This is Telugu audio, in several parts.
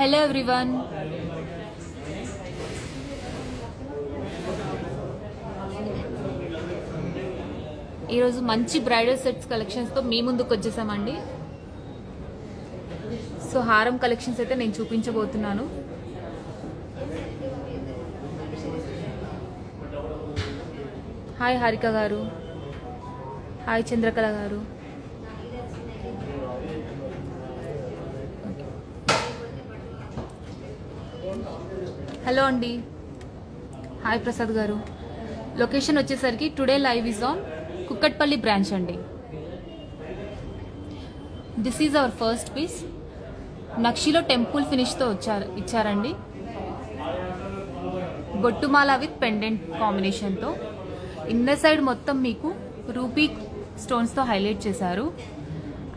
హలో ఎవ్రీవన్, ఈరోజు మంచి బ్రైడల్ సెట్స్ కలెక్షన్స్తో మీ ముందుకు వచ్చేసామండి. సో హారం కలెక్షన్స్ అయితే నేను చూపించబోతున్నాను. హాయ్ హారిక గారు, హాయ్ చంద్రకళ గారు. హలో అండి, హాయ్ ప్రసాద్ గారు. లొకేషన్ వచ్చేసరికి today live is on Kukatpally branch అండి. This is our first piece. నక్షిలో టెంపుల్ ఫినిష్తో ఇచ్చారండి. బొట్టుమాల విత్ పెండెంట్ కాంబినేషన్తో. ఇన్నర్ సైడ్ మొత్తం మీకు రూపీ స్టోన్స్తో హైలైట్ చేశారు.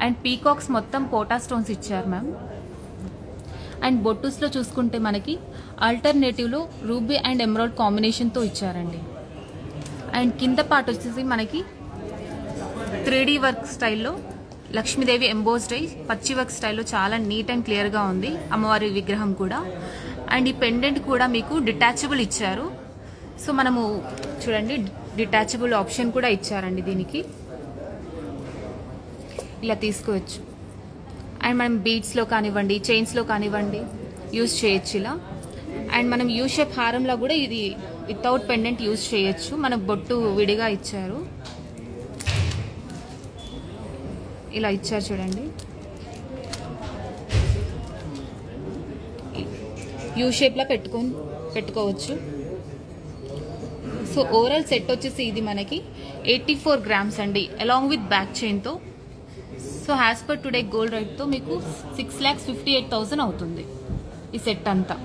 అండ్ పీకాక్స్ మొత్తం పోటా స్టోన్స్ ఇచ్చారు మ్యామ్. అండ్ బొట్టుస్లో చూసుకుంటే మనకి ఆల్టర్నేటివ్లో రూబీ అండ్ ఎమరాల్డ్ కాంబినేషన్తో ఇచ్చారండి. అండ్ కింద పార్ట్ వచ్చేసి మనకి 3D వర్క్ స్టైల్లో లక్ష్మీదేవి ఎంబోస్డ్ అయి పచ్చి వర్క్ స్టైల్లో చాలా నీట్ అండ్ క్లియర్గా ఉంది అమ్మవారి విగ్రహం కూడా. అండ్ ఈ పెండెంట్ కూడా మీకు డిటాచబుల్ ఇచ్చారు. సో మనము చూడండి, డిటాచబుల్ ఆప్షన్ కూడా ఇచ్చారండి దీనికి. ఇలా తీసుకోవచ్చు. అండ్ మనం బీడ్స్లో కానివ్వండి, చైన్స్లో కానివ్వండి యూజ్ చేయొచ్చు ఇలా. అండ్ మనం యూ షేప్ హారంలో కూడా ఇది వితౌట్ పెండెంట్ యూజ్ చేయొచ్చు. మనకు బొట్టు విడిగా ఇచ్చారు, ఇలా ఇచ్చారు చూడండి. యూ షేప్లో పెట్టుకోవచ్చు. సో ఓవరాల్ సెట్ వచ్చేసి ఇది మనకి 84 grams అండి, అలాంగ్ విత్ బ్యాక్ చైన్తో. So as per today gold రేట్తో మీకు 6,58,000 అవుతుంది ఈ సెట్ అంతా.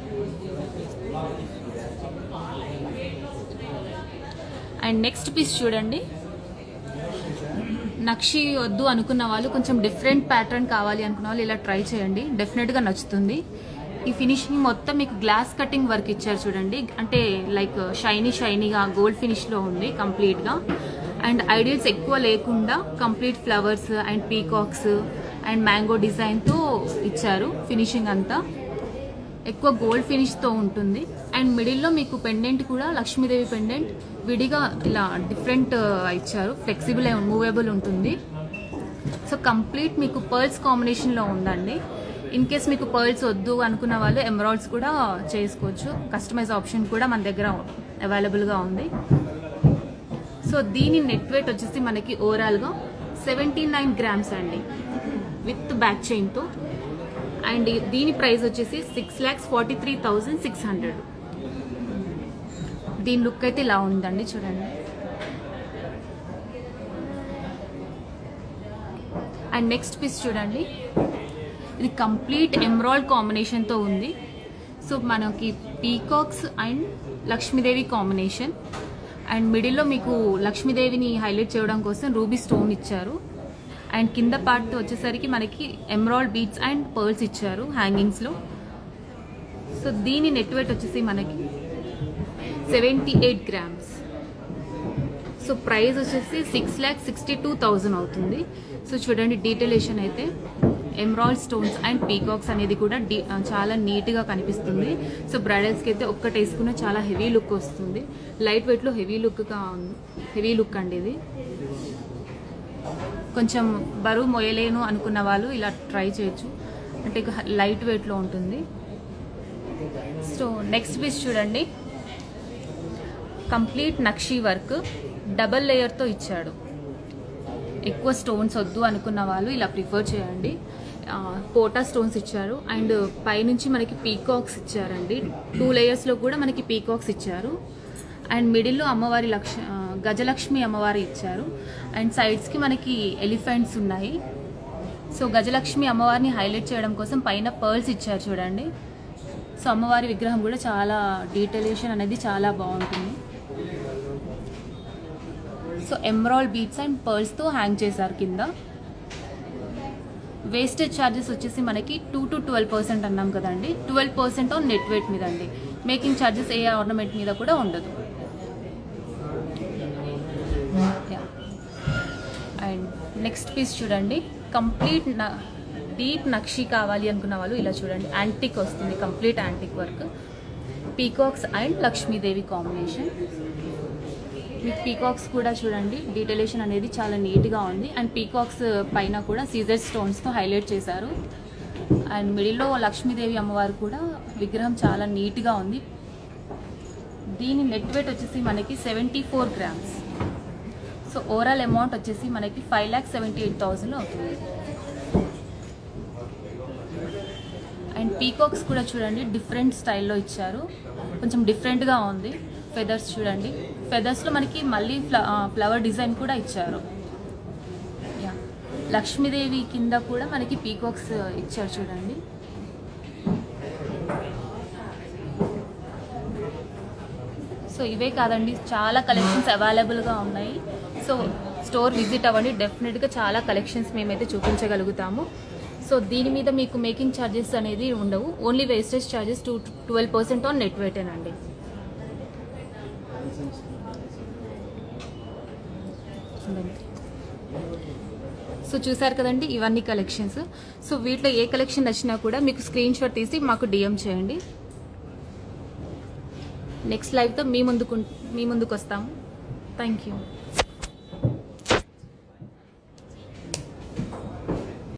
అండ్ నెక్స్ట్ పీస్ చూడండి. నక్షి వద్దు అనుకున్న వాళ్ళు, కొంచెం డిఫరెంట్ ప్యాటర్న్ కావాలి అనుకున్న వాళ్ళు ఇలా ట్రై చేయండి, డెఫినెట్గా నచ్చుతుంది. ఈ ఫినిషింగ్ మొత్తం మీకు గ్లాస్ కటింగ్ వర్క్ ఇచ్చారు చూడండి. అంటే లైక్ షైనీగా గోల్డ్ ఫినిష్లో ఉంది కంప్లీట్గా. అండ్ ఐడియల్స్ ఎక్కువ లేకుండా complete flowers and peacocks and mango డిజైన్తో ఇచ్చారు. ఫినిషింగ్ అంతా ఎక్కువ గోల్డ్ ఫినిష్తో ఉంటుంది. అండ్ మిడిల్లో మీకు పెండెంట్ కూడా లక్ష్మీదేవి పెండెంట్ విడిగా ఇలా డిఫరెంట్ ఇచ్చారు. ఫ్లెక్సిబుల్ మూవేబుల్ ఉంటుంది. సో కంప్లీట్ మీకు పర్ల్స్ కాంబినేషన్లో ఉందండి. ఇన్ కేస్ మీకు పర్ల్స్ వద్దు అనుకున్న వాళ్ళు ఎమరాల్డ్స్ కూడా చేసుకోవచ్చు. కస్టమైజ్ ఆప్షన్ కూడా మన దగ్గర అవైలబుల్గా ఉంది. సో దీని నెట్ వెయిట్ వచ్చేసి మనకి ఓవరాల్గా 79 grams అండి, విత్ బ్యాక్ చైన్తో. అండ్ దీని ప్రైస్ వచ్చేసి 6,43,600. దీని లుక్ అయితే ఇలా ఉందండి చూడండి. అండ్ నెక్స్ట్ పీస్ చూడండి, ఇది కంప్లీట్ ఎమరాల్డ్ కాంబినేషన్తో ఉంది. సో మనకి peacocks and Lakshmidevi combination. And మిడిల్లో మీకు లక్ష్మీదేవిని హైలైట్ చేయడం కోసం రూబీ స్టోన్ ఇచ్చారు. అండ్ కింద పార్ట్ వచ్చేసరికి మనకి ఎమరాల్డ్ బీడ్స్ అండ్ పర్ల్స్ ఇచ్చారు హ్యాంగింగ్స్లో. సో దీని నెట్ వెయిట్ వచ్చేసి మనకి 78 grams. సో ప్రైస్ వచ్చేసి 6,62,000 అవుతుంది. సో చూడండి, డీటెయిలేషన్ అయితే ఎమరాల్డ్ స్టోన్స్ అండ్ పీకాక్స్ అనేది కూడా చాలా నీట్గా కనిపిస్తుంది. సో బ్రైడల్స్కి అయితే ఒక్కటి వేసుకున్న చాలా హెవీ లుక్ వస్తుంది. లైట్ వెయిట్లో హెవీ లుక్ అండి ఇది. కొంచెం బరువు మొయ్యలేను అనుకున్న వాళ్ళు ఇలా ట్రై చేయొచ్చు, అంటే లైట్ వెయిట్లో ఉంటుంది. సో నెక్స్ట్ పీస్ చూడండి, కంప్లీట్ నక్షి వర్క్ డబల్ లేయర్తో ఇచ్చాడు. ఎక్కువ స్టోన్స్ వద్దు అనుకున్న వాళ్ళు ఇలా ప్రిఫర్ చేయండి. పోటా స్టోన్స్ ఇచ్చారు. అండ్ పైనుంచి మనకి పీకాక్స్ ఇచ్చారండి. 2 layers కూడా మనకి పీకాక్స్ ఇచ్చారు. అండ్ మిడిల్లో అమ్మవారి గజలక్ష్మి అమ్మవారి ఇచ్చారు. అండ్ సైడ్స్కి మనకి ఎలిఫెంట్స్ ఉన్నాయి. సో గజలక్ష్మి అమ్మవారిని హైలైట్ చేయడం కోసం పైన పర్ల్స్ ఇచ్చారు చూడండి. సో అమ్మవారి విగ్రహం కూడా చాలా డీటెయిలేషన్ అనేది చాలా బాగుంటుంది. సో ఎమరాల్డ్ బీడ్స్ అండ్ పర్ల్స్తో హ్యాంగ్ చేశారు కింద. వేస్టేజ్ ఛార్జెస్ వచ్చేసి మనకి 2 to 12% అన్నాం కదండి. 12% ఆన్ నెట్ వెయిట్ మీద అండి. మేకింగ్ ఛార్జెస్ ఏ ఆర్నమెంట్ మీద కూడా ఉండదు. అండ్ నెక్స్ట్ పీస్ చూడండి, కంప్లీట్ డీప్ నక్షి కావాలి అనుకున్న వాళ్ళు ఇలా చూడండి, యాంటిక్ వస్తుంది, complete antique work, peacocks and Lakshmidevi combination. మీకు పీకాక్స్ కూడా చూడండి, డీటెయిలేషన్ అనేది చాలా నీట్గా ఉంది. అండ్ పీకాక్స్ పైన కూడా సీజర్ స్టోన్స్తో హైలైట్ చేశారు. అండ్ మిడిల్లో లక్ష్మీదేవి అమ్మవారు కూడా విగ్రహం చాలా నీట్గా ఉంది. దీని నెట్ వెయిట్ వచ్చేసి మనకి 74 grams. సో ఓవరాల్ అమౌంట్ వచ్చేసి మనకి 5,78,000 అవుతుంది. అండ్ పీకాక్స్ కూడా చూడండి డిఫరెంట్ స్టైల్లో ఇచ్చారు, కొంచెం డిఫరెంట్గా ఉంది. ఫెదర్స్ చూడండి, ఫెదర్స్లో మనకి మళ్ళీ ఫ్లవర్ డిజైన్ కూడా ఇచ్చారు. యా, లక్ష్మీదేవి కింద కూడా మనకి పీకాక్స్ ఇచ్చారు చూడండి. సో ఇవే కాదండి, చాలా కలెక్షన్స్ అవైలబుల్గా ఉన్నాయి. సో స్టోర్ విజిట్ అవ్వండి, డెఫినెట్గా చాలా కలెక్షన్స్ మేమైతే చూపించగలుగుతాము. సో దీని మీద మీకు మేకింగ్ ఛార్జెస్ అనేది ఉండవు, only wastage charges 12% on net వెయిటేనండి. సో చూసారు కదండి, ఇవన్నీ కలెక్షన్స్. సో వీటిలో ఏ కలెక్షన్ నచ్చినా కూడా మీకు స్క్రీన్ షాట్ తీసి మాకు డిఎం చేయండి. నెక్స్ట్ లైవ్తో మీ ముందుకు వస్తాము. Thank you.